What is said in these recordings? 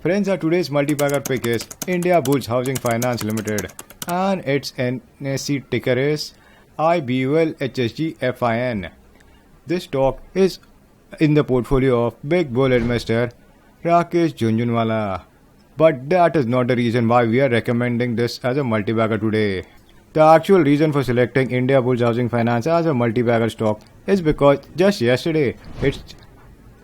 Friends, our today's multi-bagger pick is India Bulls Housing Finance Limited, and its NSE ticker is IBULHSGFIN. This stock is in the portfolio of big bull investor Rakesh Jhunjhunwala. But that is not the reason why we are recommending this as a multi-bagger today. The actual reason for selecting India Bulls Housing Finance as a multi-bagger stock is because just yesterday its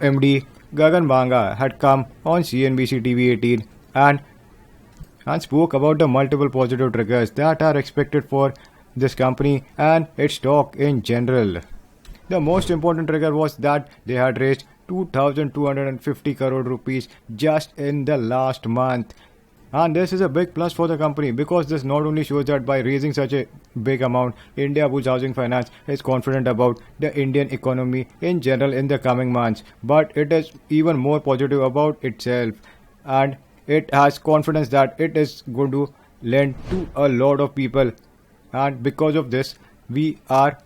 MD Gagan Banga had come on CNBC TV 18 and spoke about the multiple positive triggers that are expected for this company and its stock in general. The most important trigger was that they had raised 2,250 crore rupees just in the last month. And this is a big plus for the company because this not only shows that by raising such a big amount, India Bulls Housing Finance is confident about the Indian economy in general in the coming months, but it is even more positive about itself, and it has confidence that it is going to lend to a lot of people, and because of this, we are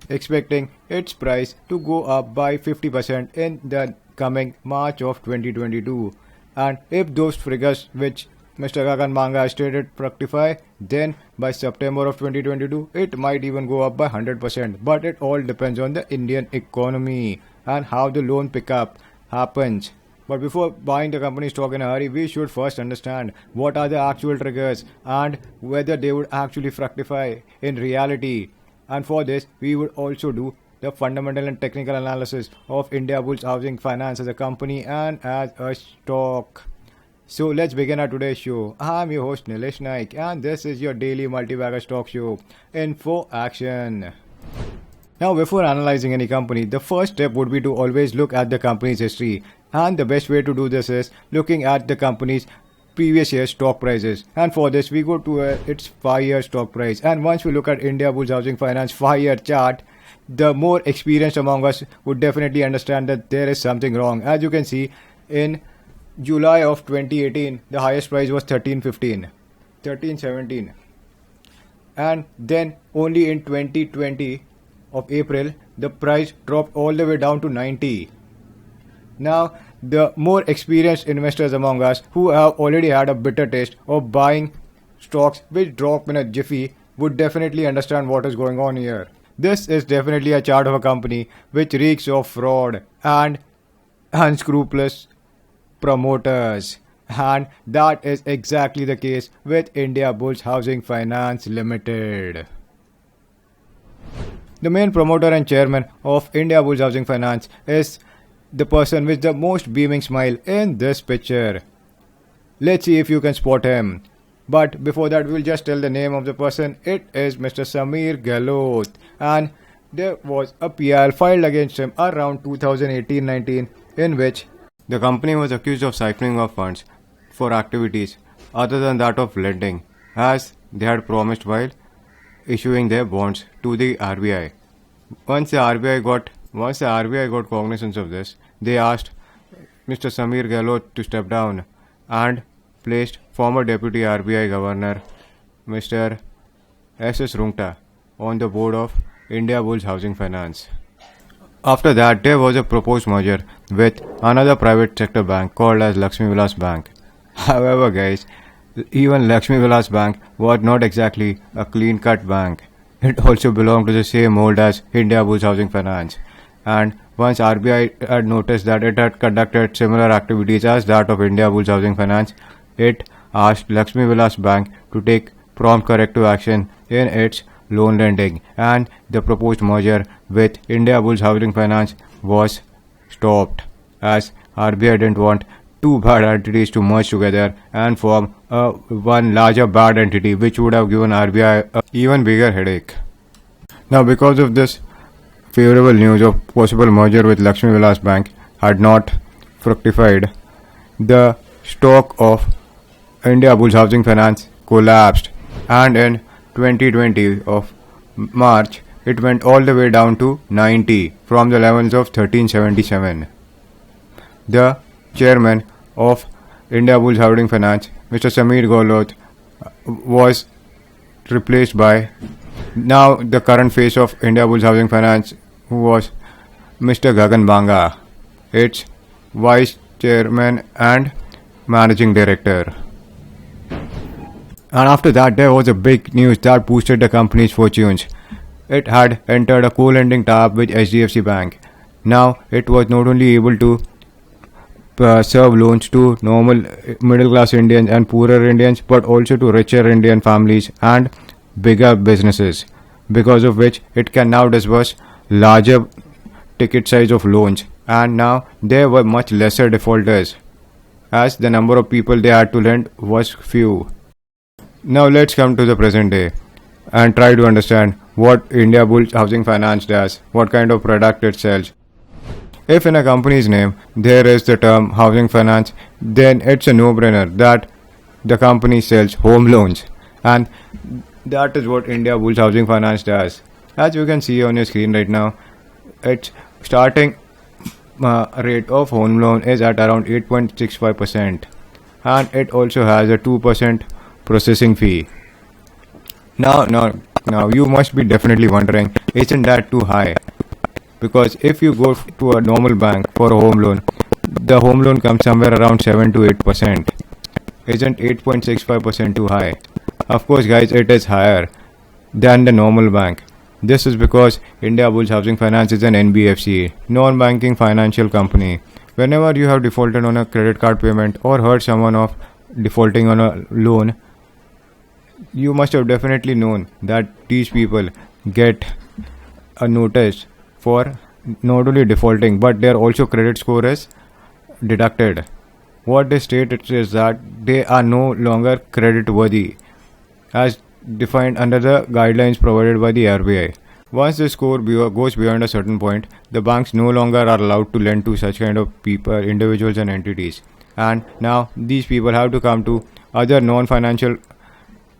expecting its price to go up by 50% in the coming March of 2022. And if those figures which Mr. Gagan Banga stated fructify, then by September of 2022 it might even go up by 100%. But it all depends on the Indian economy and how the loan pickup happens. But before buying the company stock in a hurry, we should first understand what are the actual triggers and whether they would actually fructify in reality. And for this, we would also do the fundamental and technical analysis of India Bulls Housing Finance as a company and as a stock. So let's begin our today's show. I'm your host Nilesh Naik and this is your daily multi-bagger stock show. Info action. Now before analyzing any company, the first step would be to always look at the company's history. And the best way to do this is looking at the company's previous year's stock prices, and for this we go to its 5-year stock price. And once we look at India Bulls Housing Finance 5-year chart, the more experienced among us would definitely understand that there is something wrong. As you can see, in July of 2018 the highest price was 1317, and then only in 2020 of April the price dropped all the way down to 90. Now, the more experienced investors among us who have already had a bitter taste of buying stocks which drop in a jiffy would definitely understand what is going on here. This is definitely a chart of a company which reeks of fraud and unscrupulous promoters. And that is exactly the case with India Bulls Housing Finance Limited. The main promoter and chairman of India Bulls Housing Finance is the person with the most beaming smile in this picture. Let's see if you can spot him. But before that, we'll just tell the name of the person. It is Mr. Sameer Gehlot, and there was a PIL filed against him around 2018-19 in which the company was accused of siphoning off funds for activities other than that of lending, as they had promised while issuing their bonds to the RBI. Once the RBI got cognizance of this, they asked Mr. Sameer Gehlot to step down and placed former Deputy RBI Governor Mr. S.S. Rungta on the board of India Bulls Housing Finance. After that, there was a proposed merger with another private sector bank called as Lakshmi Vilas Bank. However, guys, even Lakshmi Vilas Bank was not exactly a clean-cut bank. It also belonged to the same mold as India Bulls Housing Finance. And once RBI had noticed that it had conducted similar activities as that of India Bulls Housing Finance, it asked Lakshmi Vilas Bank to take prompt corrective action in its loan lending, and the proposed merger with India Bulls Housing Finance was stopped, as RBI didn't want two bad entities to merge together and form one larger bad entity, which would have given RBI an even bigger headache. Now, because of this favorable news of possible merger with Lakshmi Vilas Bank had not fructified, the stock of India Bulls Housing Finance collapsed, and in 2020 of March it went all the way down to 90 from the levels of 1377. The chairman of India Bulls Housing Finance, Mr. Sameer Gehlot, was replaced by now the current face of India Bulls Housing Finance, who was Mr. Gagan Banga, its vice chairman and managing director. And after that, there was a big news that boosted the company's fortunes. It had entered a co-lending tie-up with HDFC Bank. Now, it was not only able to serve loans to normal middle-class Indians and poorer Indians, but also to richer Indian families and bigger businesses, because of which it can now disburse larger ticket size of loans. And now there were much lesser defaulters, as the number of people they had to lend was few. Now let's come to the present day and try to understand what India Bulls Housing Finance does, what kind of product it sells. If in a company's name there is the term housing finance, then it's a no-brainer that the company sells home loans, and that is what India Bulls Housing Finance does. As you can see on your screen right now, its starting rate of home loan is at around 8.65%, and it also has a 2% processing fee. Now, you must be definitely wondering, isn't that too high? Because if you go to a normal bank for a home loan, the home loan comes somewhere around 7 to 8%. Isn't 8.65% too high? Of course, guys, it is higher than the normal bank. This is because India Bulls Housing Finance is an NBFC, non-banking financial company. Whenever you have defaulted on a credit card payment or heard someone of defaulting on a loan, you must have definitely known that these people get a notice for not only defaulting, but their also credit score is deducted. What they state is that they are no longer credit worthy, as defined under the guidelines provided by the RBI. Once the score goes beyond a certain point, the banks no longer are allowed to lend to such kind of people, individuals and entities. And now these people have to come to other non-financial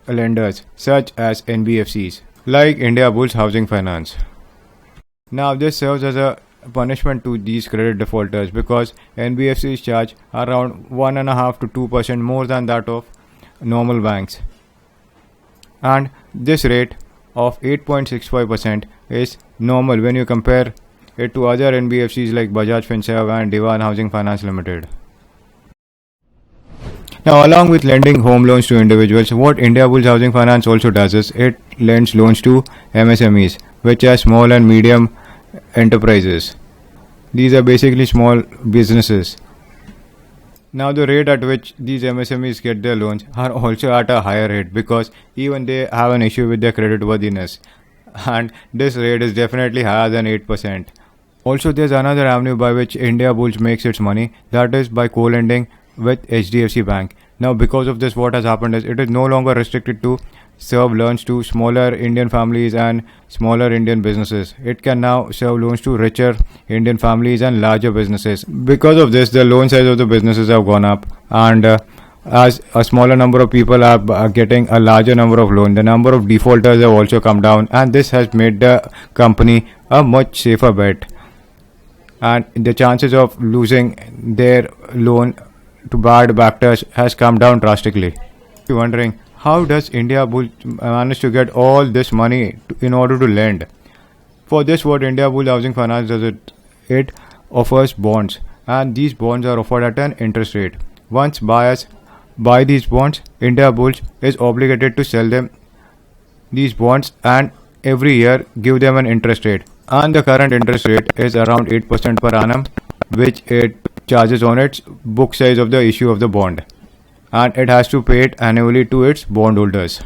lenders such as NBFCs, like India Bulls Housing Finance. Now this serves as a punishment to these credit defaulters, because NBFCs charge around 1.5 to 2% more than that of normal banks. And this rate of 8.65% is normal when you compare it to other NBFCs like Bajaj Finserv and Diwan Housing Finance Limited. Now, along with lending home loans to individuals, what India Bulls Housing Finance also does is it lends loans to MSMEs, which are small and medium enterprises. These are basically small businesses. Now, the rate at which these MSMEs get their loans are also at a higher rate, because even they have an issue with their credit worthiness, and this rate is definitely higher than 8%. Also, there's another avenue by which India Bulls makes its money, that is by co-lending with HDFC Bank. Now, because of this, what has happened is it is no longer restricted to serve loans to smaller Indian families and smaller Indian businesses. It can now serve loans to richer Indian families and larger businesses. Because of this, the loan size of the businesses have gone up, and as a smaller number of people are getting a larger number of loans, the number of defaulters have also come down, and this has made the company a much safer bet, and the chances of losing their loan to bad backers has come down drastically. If you're wondering, how does India Bull manage to get all this money in order to lend? For this, what India Bull Housing Finance does, it offers bonds, and these bonds are offered at an interest rate. Once buyers buy these bonds, India Bulls is obligated to sell them these bonds and every year give them an interest rate. And the current interest rate is around 8% per annum, which it charges on its book size of the issue of the bond, and it has to pay it annually to its bondholders.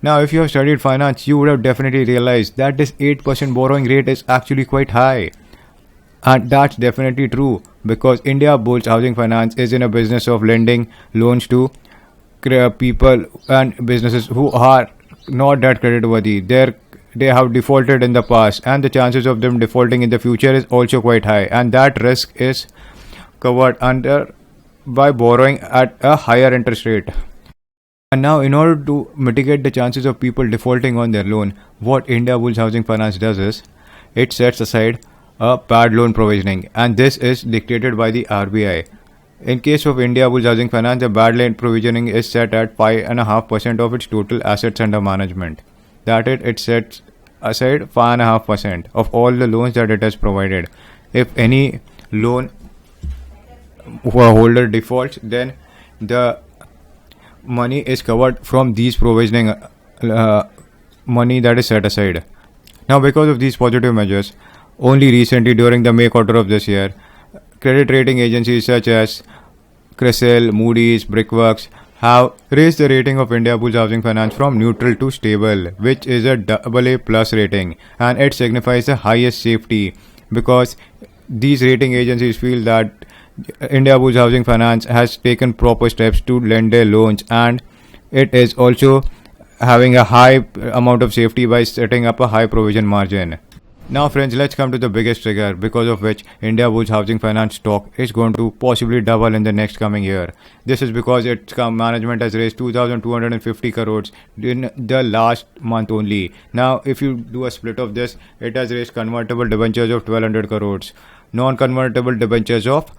Now, if you have studied finance, you would have definitely realized that this 8% borrowing rate is actually quite high. And that's definitely true, because India Bulls Housing Finance is in a business of lending loans to people and businesses who are not that credit worthy. They have defaulted in the past, and the chances of them defaulting in the future is also quite high, and that risk is covered under by borrowing at a higher interest rate. And now, in order to mitigate the chances of people defaulting on their loan, what India Bulls Housing Finance does is it sets aside a bad loan provisioning, and this is dictated by the RBI. In case of India Bulls Housing Finance, the bad loan provisioning is set at 5.5% of its total assets under management. That it sets aside 5.5% of all the loans that it has provided. If any loan holder defaults, then the money is covered from these provisioning money that is set aside. Now, because of these positive measures, only recently during the May quarter of this year, credit rating agencies such as CRISIL, Moody's, Brickworks have raised the rating of Indiabulls Housing Finance from neutral to stable, which is a AA plus rating, and it signifies the highest safety because these rating agencies feel that Indiabulls Housing Finance has taken proper steps to lend their loans, and it is also having a high amount of safety by setting up a high provision margin. Now, friends, let's come to the biggest trigger because of which Indiabulls Housing Finance stock is going to possibly double in the next coming year. This is because its management has raised 2,250 crores in the last month only. Now, if you do a split of this, it has raised convertible debentures of 1,200 crores, non-convertible debentures of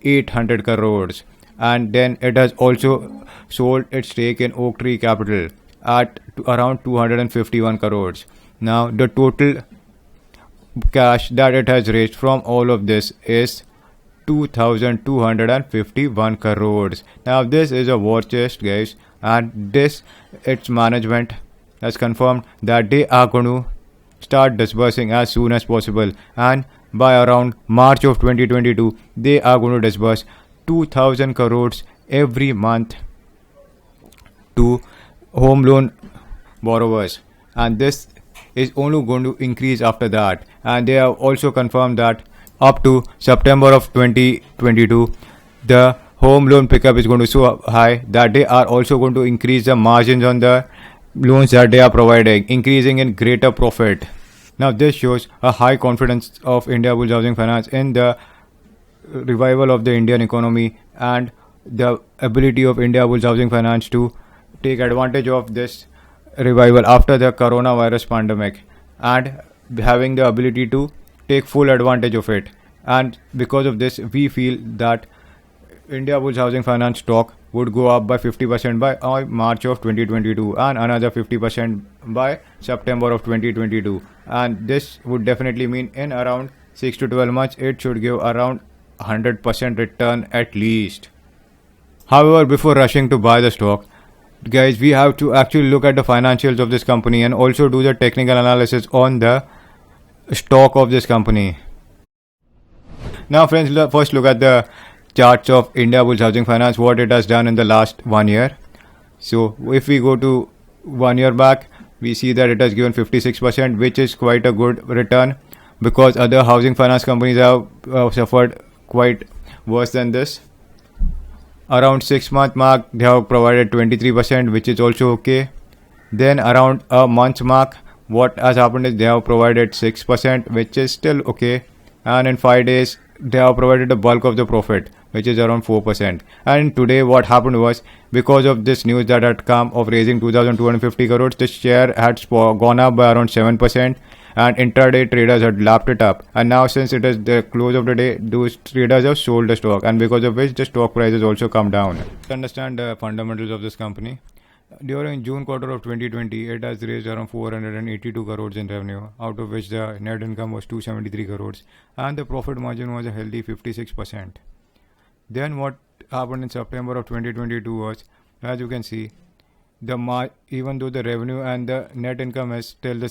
800 crores, and then it has also sold its stake in Oak Tree Capital at around 251 crores. Now, the total cash that it has raised from all of this is 2,251 crores. Now, this is a war chest, guys, and this its management has confirmed that they are going to start disbursing as soon as possible, and by around March of 2022 they are going to disburse 2,000 crores every month to home loan borrowers, and this is only going to increase after that. And they have also confirmed that up to September of 2022 the home loan pickup is going to be so high that they are also going to increase the margins on the loans that they are providing, increasing in greater profit. Now, this shows a high confidence of Indiabulls Housing Finance in the revival of the Indian economy and the ability of Indiabulls Housing Finance to take advantage of this revival after the coronavirus pandemic and having the ability to take full advantage of it. And because of this, we feel that Indiabulls Housing Finance stock would go up by 50% by March of 2022 and another 50% by September of 2022. And this would definitely mean in around 6 to 12 months it should give around 100% return at least. However, before rushing to buy the stock, guys, we have to actually look at the financials of this company and also do the technical analysis on the stock of this company. Now, friends, first look at the charts of Indiabulls Housing Finance, what it has done in the last 1 year. So, if we go to 1 year back, we see that it has given 56%, which is quite a good return because other housing finance companies have suffered quite worse than this. Around 6 month mark, they have provided 23%, which is also okay. Then around a month mark, what has happened is they have provided 6%, which is still okay. And in 5 days, they have provided the bulk of the profit, which is around 4%. And today what happened was, because of this news that had come of raising 2,250 crores, the share had gone up by around 7%, and intraday traders had lapped it up. And now, since it is the close of the day, those traders have sold the stock, and because of which the stock price has also come down. To understand the fundamentals of this company, during June quarter of 2020, it has raised around 482 crores in revenue, out of which the net income was 273 crores, and the profit margin was a healthy 56%. Then what happened in September of 2022 was, as you can see, even though the revenue and the net income is still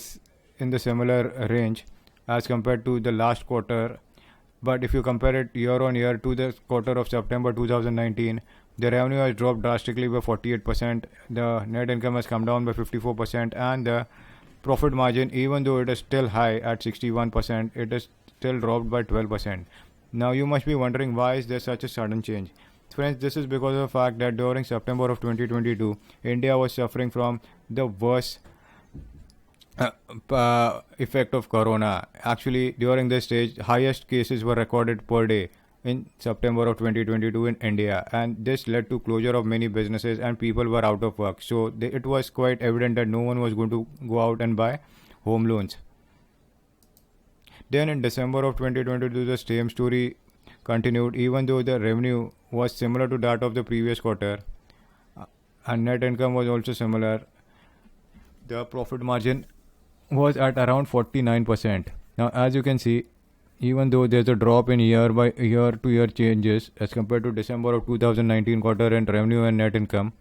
in the similar range as compared to the last quarter, but if you compare it year on year to the quarter of September 2019, the revenue has dropped drastically by 48%, the net income has come down by 54%, and the profit margin, even though it is still high at 61%, it is still dropped by 12%. Now, you must be wondering, why is there such a sudden change? Friends, this is because of the fact that during September of 2022, India was suffering from the worst effect of corona. Actually, during this stage, highest cases were recorded per day in September of 2022 in India, and this led to closure of many businesses and people were out of work. So it was quite evident that no one was going to go out and buy home loans. Then in December of 2022, the same story continued, even though the revenue was similar to that of the previous quarter and net income was also similar. The profit margin was at around 49%. Now, as you can see, even though there's a drop in year by year to year changes as compared to December of 2019 quarter in revenue and net income,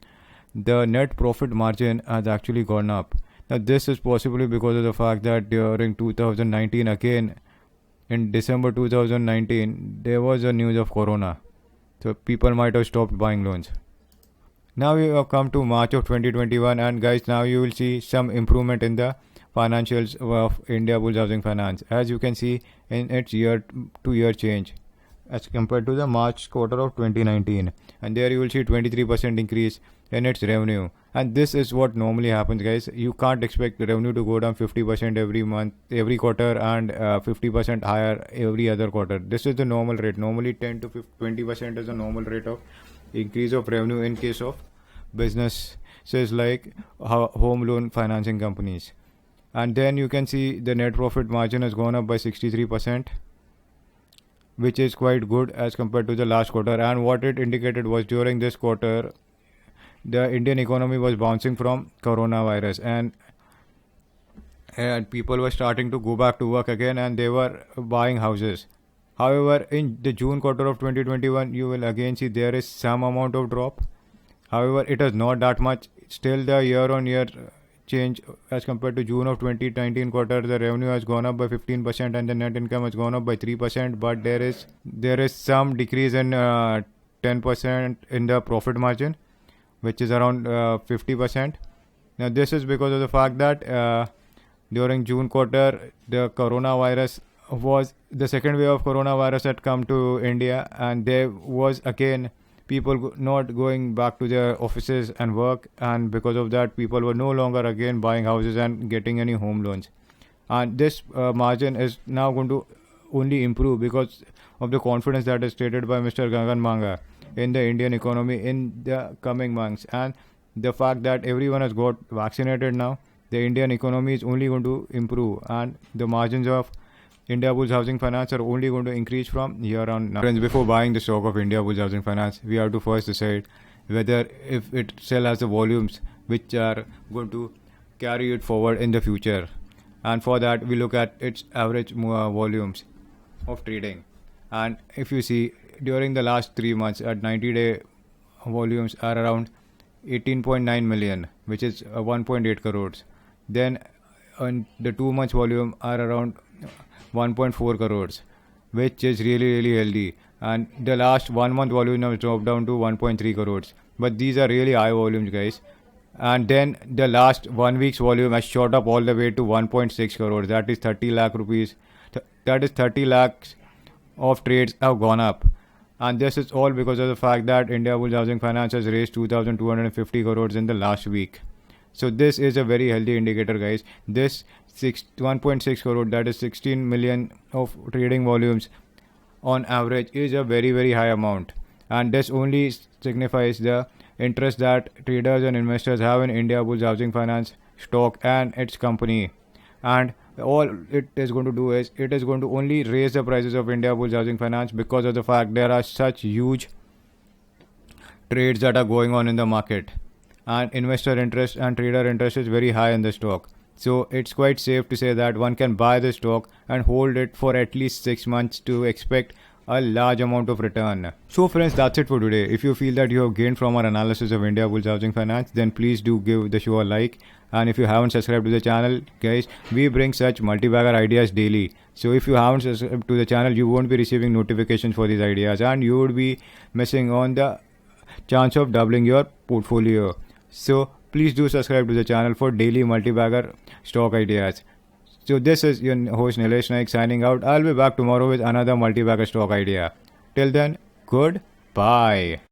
the net profit margin has actually gone up. Now, this is possibly because of the fact that during 2019, again in December 2019, there was a news of Corona. So, people might have stopped buying loans. Now we have come to March of 2021, and guys, now you will see some improvement in the financials of Indiabulls Housing Finance. As you can see in its year to year change as compared to the March quarter of 2019, and there you will see 23% increase in its revenue. And this is what normally happens, guys. You can't expect the revenue to go down 50% every month, every quarter, and 50% higher every other quarter. This is the normal rate. Normally 10 to 20% is the normal rate of increase of revenue in case of businesses like home loan financing companies. And then you can see the net profit margin has gone up by 63%, which is quite good as compared to the last quarter. And what it indicated was during this quarter, the Indian economy was bouncing from coronavirus, and people were starting to go back to work again, and they were buying houses. However, in the June quarter of 2021, you will again see there is some amount of drop. However, it is not that much. Still, the year-on-year change as compared to June of 2019 quarter, the revenue has gone up by 15% and the net income has gone up by 3%. But there is some decrease in 10% in the profit margin, which is around 50%. Now, this is because of the fact that during June quarter, the second wave of coronavirus had come to India, and there was again people not going back to their offices and work, and because of that people were no longer again buying houses and getting any home loans. And this margin is now going to only improve because of the confidence that is stated by Mr. Gagan Manga in the Indian economy in the coming months, and the fact that everyone has got vaccinated now. The Indian economy is only going to improve, and the margins of Indiabulls Housing Finance are only going to increase from here on now. Friends, before buying the stock of Indiabulls Housing Finance, we have to first decide whether if it still has the volumes which are going to carry it forward in the future. And for that, we look at its average volumes of trading. And if you see, during the last 3 months, at 90-day volumes are around 18.9 million, which is 1.8 crores. Then on the 2 months volume are around 1.4 crores, which is really healthy. And the last 1 month volume has dropped down to 1.3 crores. But these are really high volumes, guys. And then the last 1 week's volume has shot up all the way to 1.6 crores. That is 30 lakh rupees. That is 30 lakhs of trades have gone up. And this is all because of the fact that Indiabulls Housing Finance has raised 2,250 crores in the last week. So this is a very healthy indicator, guys. This 1.6 crore, that is 16 million of trading volumes on average, is a very high amount. And this only signifies the interest that traders and investors have in Indiabulls Housing Finance stock and its company. And all it is going to do is it is going to only raise the prices of Indiabulls Housing Finance because of the fact there are such huge trades that are going on in the market, and investor interest and trader interest is very high in the stock. So it's quite safe to say that one can buy the stock and hold it for at least 6 months to expect a large amount of return. So friends, that's it for today. If you feel that you have gained from our analysis of Indiabulls Housing Finance, then please do give the show a like. And if you haven't subscribed to the channel, guys, we bring such multi-bagger ideas daily. So if you haven't subscribed to the channel, you won't be receiving notifications for these ideas, and you would be missing on the chance of doubling your portfolio. So please do subscribe to the channel for daily multi-bagger stock ideas. So this is your host Nilesh Naik signing out. I'll be back tomorrow with another multi-bagger stock idea. Till then, goodbye.